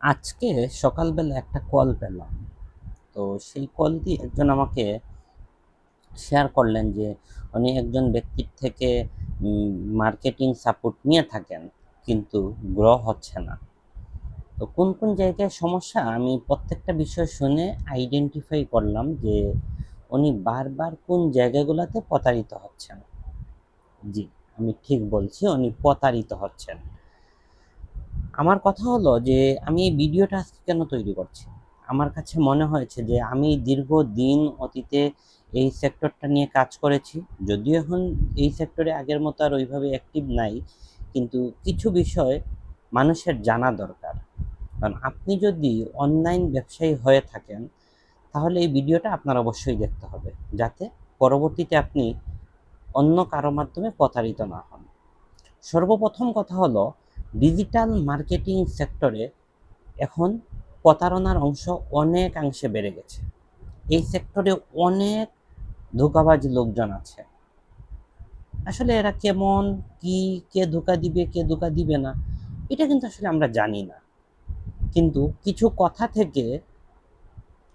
আজকে সকালবেলা একটা কল পেলাম। তো সেই কল দিয়ে একজন আমাকে শেয়ার করলেন যে উনি একজন ব্যক্তির থেকে মার্কেটিং সাপোর্ট নিয়ে থাকেন, কিন্তু গ্রো হচ্ছে না। তো কোন কোন জায়গায় সমস্যা আমি প্রত্যেকটা বিষয় শুনে আইডেন্টিফাই করলাম যে উনি বারবার কোন জায়গাগুলোতে প্রতারিত হচ্ছেন। জি, আমি ঠিক বলছি, উনি প্রতারিত হচ্ছেন। আমার কথা হলো যে আমি এই ভিডিওটা আজকে কেন তৈরি করছি। আমার কাছে মনে হয়েছে যে আমি দীর্ঘদিন অতীতে এই সেক্টরটা নিয়ে কাজ করেছি। যদিও এখন এই সেক্টরে আগের মতো আর ওইভাবে অ্যাক্টিভ নাই, কিন্তু কিছু বিষয় মানুষের জানা দরকার। কারণ আপনি যদি অনলাইন ব্যবসায়ী হয়ে থাকেন, তাহলে এই ভিডিওটা আপনার অবশ্যই দেখতে হবে, যাতে পরবর্তীতে আপনি অন্য কারো মাধ্যমে প্রতারিত না হন। সর্বপ্রথম কথা হলো, ডিজিটাল মার্কেটিং সেক্টরে এখন প্রতারণার অংশ অনেকাংশে বেড়ে গেছে। এই সেক্টরে অনেক ধোঁকাবাজ লোকজন আছে। আসলে এরা কেমন, কি, কে ধোঁকা দিবে কে ধোঁকা দিবে না, এটা কিন্তু আসলে আমরা জানি না। কিন্তু কিছু কথা থেকে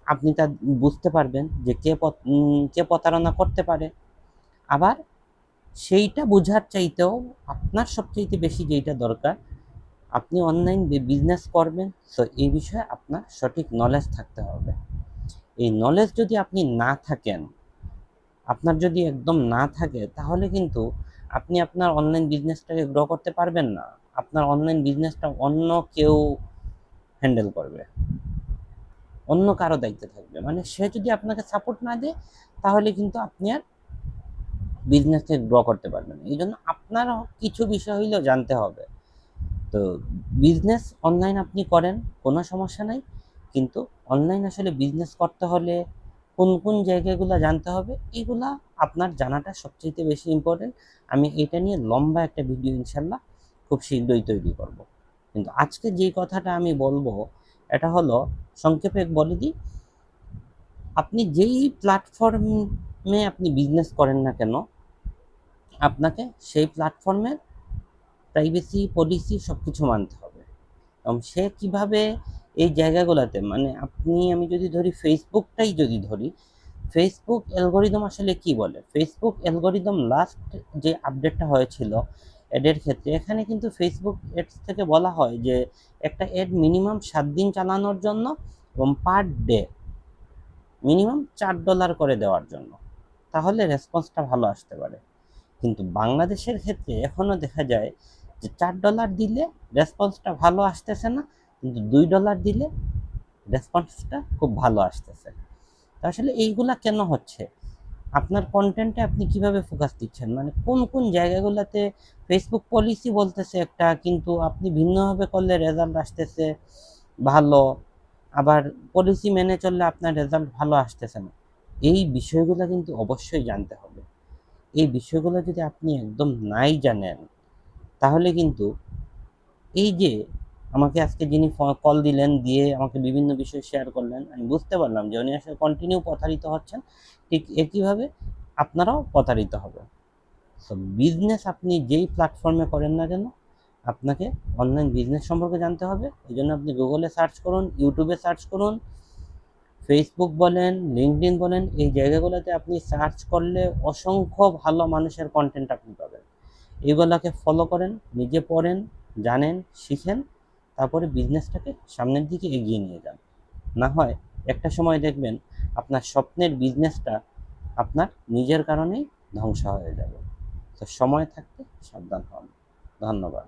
আপনি তা বুঝতে পারবেন যে কে প্রতারণা করতে পারে। আবার সেইটা বোঝার চাইতেও আপনার সবচাইতে বেশি যেইটা দরকার, আপনি অনলাইন বিজনেস করবেন, সো এই বিষয়ে আপনার সঠিক নলেজ থাকতে হবে। এই নলেজ যদি আপনি না থাকেন, আপনার যদি একদম না থাকে, তাহলে কিন্তু আপনি আপনার অনলাইন বিজনেসটাকে গ্রো করতে পারবেন না। আপনার অনলাইন বিজনেসটা অন্য কেউ হ্যান্ডেল করবে, অন্য কারো দায়িত্বে থাকবে। মানে সে যদি আপনাকে সাপোর্ট না দেয়, তাহলে কিন্তু আপনি আর বিজনেসকে গ্রো করতে পারবেন না। এই জন্য আপনারও কিছু বিষয় হইলেও জানতে হবে। তো বিজনেস অনলাইন আপনি করেন, কোনো সমস্যা নাই, কিন্তু অনলাইন আসলে বিজনেস করতে হলে কোন কোন জায়গাগুলো জানতে হবে, এগুলা আপনার জানাটা সবচেয়ে বেশি ইম্পর্টেন্ট। আমি এটা নিয়ে লম্বা একটা ভিডিও ইনশাল্লাহ খুব শীঘ্রই তৈরি করব। কিন্তু আজকে যেই কথাটা আমি বলবো, এটা হলো, সংক্ষেপে বলে দিই, আপনি যেই প্ল্যাটফর্মে আপনি বিজনেস করেন না কেন, আপনাকে সেই প্ল্যাটফর্মের প্রাইভেসি পলিসি সব কিছু মানতে হবে। এবং সে কিভাবে এই জায়গাগুলোতে, মানে আমি যদি ধরি ফেসবুকটাই যদি ধরি, ফেসবুক অ্যালগোরিদম আসলে কি বলে। ফেসবুক অ্যালগোরিদম লাস্ট যে আপডেটটা হয়েছিল অ্যাডের ক্ষেত্রে, এখানে কিন্তু ফেসবুক এডস থেকে বলা হয় যে একটা অ্যাড মিনিমাম 7 দিন চালানোর জন্য এবং পার ডে মিনিমাম $4 করে দেওয়ার জন্য, তাহলে রেসপন্সটা ভালো আসতে পারে। কিন্তু বাংলাদেশের ক্ষেত্রে এখনও দেখা যায় যে $4 দিলে রেসপন্সটা ভালো আসতেছে না, কিন্তু $2 দিলে রেসপন্সটা খুব ভালো আসতেছে। তো আসলে এইগুলা কেন হচ্ছে? আপনার কন্টেন্টে আপনি কিভাবে ফোকাস দিচ্ছেন, মানে কোন কোন জায়গাগুলোতে ফেসবুক পলিসি বলতেছে একটা, কিন্তু আপনি ভিন্নভাবে করলে রেজাল্ট আসতেছে ভালো, আবার পলিসি মেনে চললে আপনার রেজাল্ট ভালো আসতেছে না। এই বিষয়গুলো কিন্তু অবশ্যই জানতে হবে। এই বিষয়গুলো যদি আপনি একদম নাই জানেন, তাহলে কিন্তু এই যে আমাকে আজকে যিনি কল দিলেন, দিয়ে আমাকে বিভিন্ন বিষয় শেয়ার করলেন, আমি বুঝতে পারলাম যে উনি আসলে কন্টিনিউ প্রতারিত হচ্ছেন। ঠিক একইভাবে আপনারাও প্রতারিত হবে। সো বিজনেস আপনি যেই প্ল্যাটফর্মে করেন না কেন, আপনাকে অনলাইন বিজনেস সম্পর্কে জানতে হবে। এই জন্য আপনি গুগলে সার্চ করুন, ইউটিউবে সার্চ করুন, ফেসবুক বলেন, লিঙ্কডইন বলেন, এই জায়গাগুলোতে আপনি সার্চ করলে অসংখ্য ভালো মানুষের কন্টেন্ট আপনি পাবেন। এগুলোকে ফলো করেন, নিজে পড়েন, জানেন, শিখেন, তারপরে বিজনেসটাকে সামনের দিকে এগিয়ে নিয়ে যান। না হয় একটা সময় দেখবেন আপনার স্বপ্নের বিজনেসটা আপনার নিজের কারণেই ধ্বংস হয়ে যাবে। তো সময় থাকতে সাবধান হন। ধন্যবাদ।